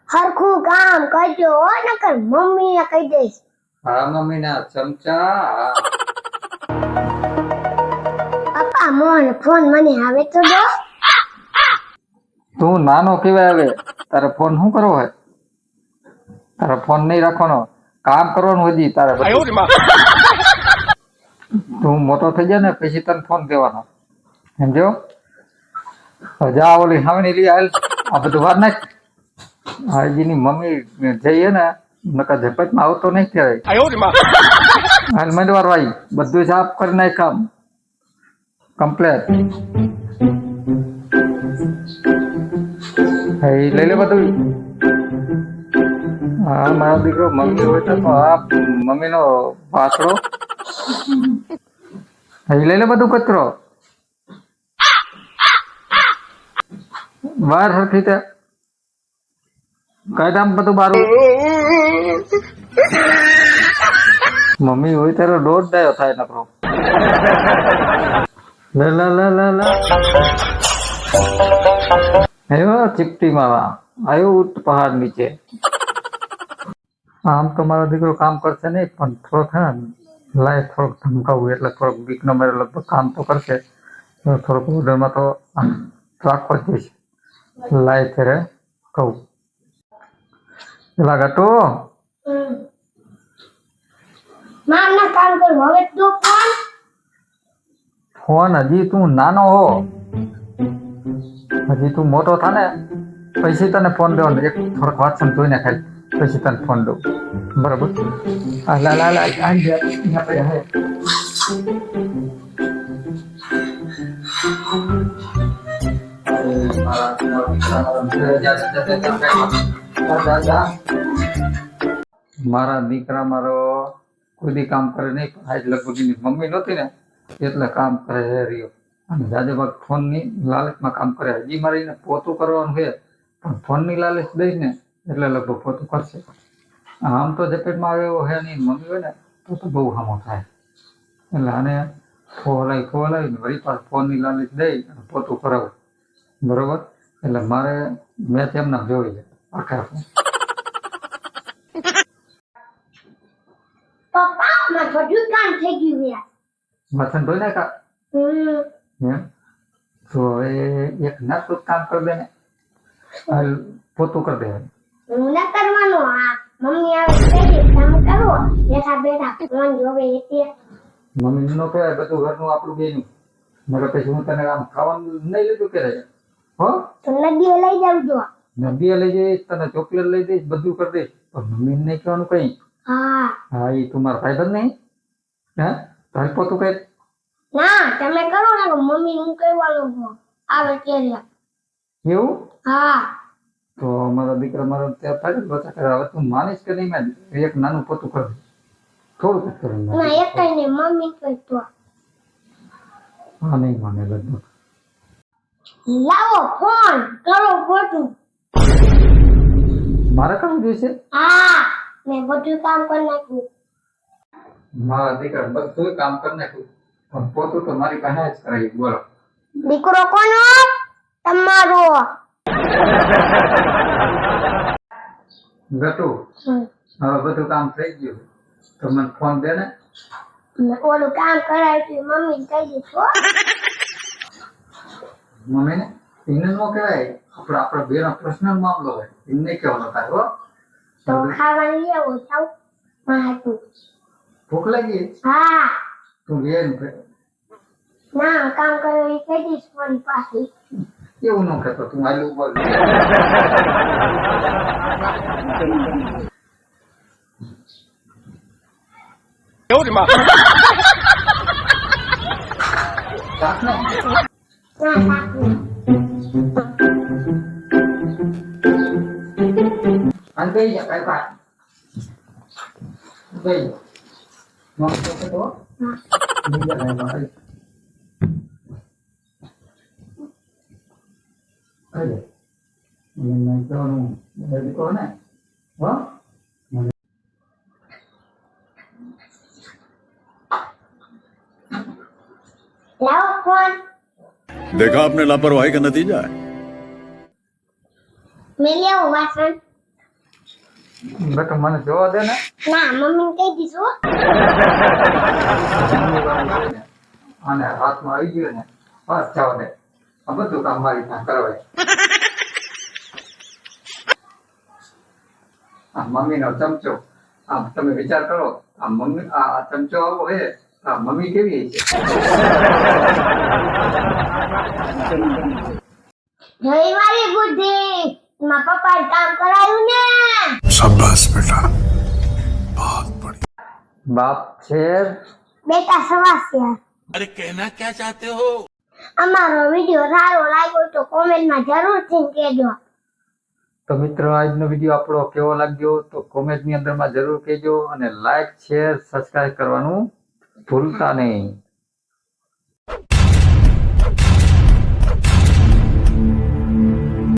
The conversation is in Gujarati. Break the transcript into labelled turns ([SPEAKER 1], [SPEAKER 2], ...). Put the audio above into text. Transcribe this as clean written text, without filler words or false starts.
[SPEAKER 1] હરખું કામ કરજો હો, નકર મમ્મીને કહી દઈશ.
[SPEAKER 2] હા મમ્મી ના ચમચા.
[SPEAKER 1] પપ્પા મોન ફોન મને આવે તો દો.
[SPEAKER 2] તું નાનો કેવાય હવે તારે ફોન શું કરવો હોય? તારે ફોન નહીં રાખવાનો, કામ કરવાનું હજી તારે બધું. તું મોટો થઈ જાય ને પછી તને ફોન દેવાનો, સમજો? જા ઓલી સામેની લઈ હાલ, આ બધું વાર નાખ. હાજીની મમ્મી જઈએ ને નકર ઝપટમાં આવતો નહીં કહેવાય. હાલ મંડવાર ભાઈ બધું સાફ કરી નાખ, કામ કમ્પ્લેટ. લઈ લે બધું. હા મારો દીકરો મમ્મી હોય તો આ મમ્મીનો પાસડો. લઈ લે બધું કચરો બહાર સરખી તે કઈ કામ બધું બારું. મમ્મી હોય ત્યારે દોઢ ડાયો થાય નકરો. લે લે લે લે લે આવ્યો ચીપટી માવા, આવ્યો ઉચ્ચ પહાડ નીચે. આમ તો મારો દીકરો કામ કરશે નહીં, પણ થોડોક હે લાય થોડોક ધમકાવું એટલે થોડોક બીક નો મેળો લગભગ કામ તો કરશે. થોડોક ઓર્ડરમાં તો રાખવો જ જઈશ. લાય ત્યારે કહું પેલા ગટો
[SPEAKER 1] મામના કામ કરું હવે તો ફોન.
[SPEAKER 2] ફોન હજી તું નાનો હો, હજી તું મોટો થા ને પછી તને ફોન દેવાનો. એક થોડોક વાત સમજોઈને ખાલી પછી તને ફોન દઉં, બરાબર? લા લા લા અહીંયા પડ્યા હે. મારા દીકરા મારો કોઈ દી કામ કરે નહીં, પણ આજ લગભગ એની મમ્મી નહોતી ને એટલે કામ કરે રહ્યો. અને જાજે ભાગ ફોન ની લાલચમાં કામ કરે. હજી મારે એને પોતું કરવાનું છે, પણ ફોન ની લાલચ દઈશ ને એટલે લગભગ પોતું કરશે. આમ તો ઝપેટમાં આવ્યો હે ની મમ્મી હોય ને તો બહુ હામો થાય. એટલે આને ફોલાવી ને વળી પાછું ફોન ની લાલચ દઈ અને પોતું કરાવું, બરોબર? એટલે મારે મેચ એમના જોઈ લે આખા.
[SPEAKER 1] પપ્પા માં બધું કામ થઈ ગયું યાર.
[SPEAKER 2] મથન ધોઈ નાખા એમ તો હવે એક નાસ્તું કામ કરી દે ને, પોતું કરી દે.
[SPEAKER 1] હું ના કરવાનો, આ મમ્મી આવે છે કામ કરો બેઠા બેઠા ફોન જોવે એટલે.
[SPEAKER 2] મમ્મી નો કહેવાય બધું ઘરનું આપણું બેનું. મારે પછી હું તને આમ ખાવાનું નહીં લીધું કે હો
[SPEAKER 1] તો નદીએ લઈ જાવ જો.
[SPEAKER 2] નદીએ લઈ જઈશ, તને ચોકલેટ લઈ દઈશ, બધું કરી દઈશ, પણ મમ્મી ને નહીં કહેવાનું કઈ.
[SPEAKER 1] હા
[SPEAKER 2] હા એ તું મારા ભાઈ બંધ નહીં હે તારી પોતું કઈ.
[SPEAKER 1] ના તમે કરો ને મમ્મી હું કહેવાનું આવે ત્યારે.
[SPEAKER 2] એવું?
[SPEAKER 1] હા
[SPEAKER 2] તો મારા દીકરા મારા ત્યાં થાય બચા કરે. હવે તું માનીશ કે નહીં? મેં એક નાનું પોતું કરી થોડુંક જ કરે.
[SPEAKER 1] ના એક કઈ ને મમ્મી કહેતો.
[SPEAKER 2] હા નહીં માને લગભગ.
[SPEAKER 1] લાવો ફોન કરો ફોટું.
[SPEAKER 2] મારે કરવું જોઈશે?
[SPEAKER 1] હા મેં બધું કામ કરી નાખ્યું.
[SPEAKER 2] મારા દીકરા બધું કામ કરી નાખ્યું, પણ પોતું તો મારી પાસે જ કરાવી. બોલો
[SPEAKER 1] દીકરો કોનો? તમારો.
[SPEAKER 2] ગટુ હવે બધું કામ થઈ ગયું તો મને ફોન દે ને.
[SPEAKER 1] ઓલું કામ કરાવ્યું મમ્મી કહી દીધું.
[SPEAKER 2] મમ્મી ને એને ન કહેવાય, આપડે બેનો પર્સનલ મામલો હોય, એમને કહેવાનો થાય. હો
[SPEAKER 1] તો ખાવાનું લેવો જાવ માથું.
[SPEAKER 2] ભૂખ લાગી?
[SPEAKER 1] હા
[SPEAKER 2] તું બેન
[SPEAKER 1] ના કામ કર્યું એ કહી દઈશ ફોન પાછી.
[SPEAKER 2] એવું ન કહેતો તું. આલું બોલ સાથ ને.
[SPEAKER 1] ના સાચું.
[SPEAKER 2] અને કઈ જા કઈ વાત કઈ નો તો બીજા કઈ વાત અરે મેં કહેવાનું દીકરો ને હો.
[SPEAKER 1] લાવો ફોન.
[SPEAKER 3] देखा आपने लापरवाही का नतीजा है।
[SPEAKER 1] મેં લેવો વાસણ.
[SPEAKER 2] બેટા મને જોવા દે ને.
[SPEAKER 1] ના મમ્મી કહી દીધું.
[SPEAKER 2] જમણી વાળી છે ને, અને હાથમાં આવી ગયું ને બસ જવા દે. આ બધું કામ મારી ત્યાં કરવાય. આ મમ્મીનો ચમચો, આમ તમે વિચાર કરો, આ મમ્મી આ ચમચો આવો હે, આ મમ્મી કેવી છે?
[SPEAKER 1] રવિવારે બુદ્ધિ મારા પપ્પાએ કામ કરાયું ને.
[SPEAKER 3] शाबाश बेटा बहुत बढ़िया
[SPEAKER 2] બાપ છે.
[SPEAKER 1] બેટા સવાસ્યા.
[SPEAKER 3] अरे कहना क्या चाहते हो
[SPEAKER 1] અમારો વિડિયો સારો લાગ્યો તો કોમેન્ટમાં જરૂરથી કહેજો.
[SPEAKER 2] તો મિત્રો આજનો વિડીયો આપણો કેવો લાગ્યો તો કોમેન્ટની અંદરમાં જરૂર કહેજો, અને લાઈક શેર સબસ્ક્રાઇબ કરવાનું ભૂલતા નહીં.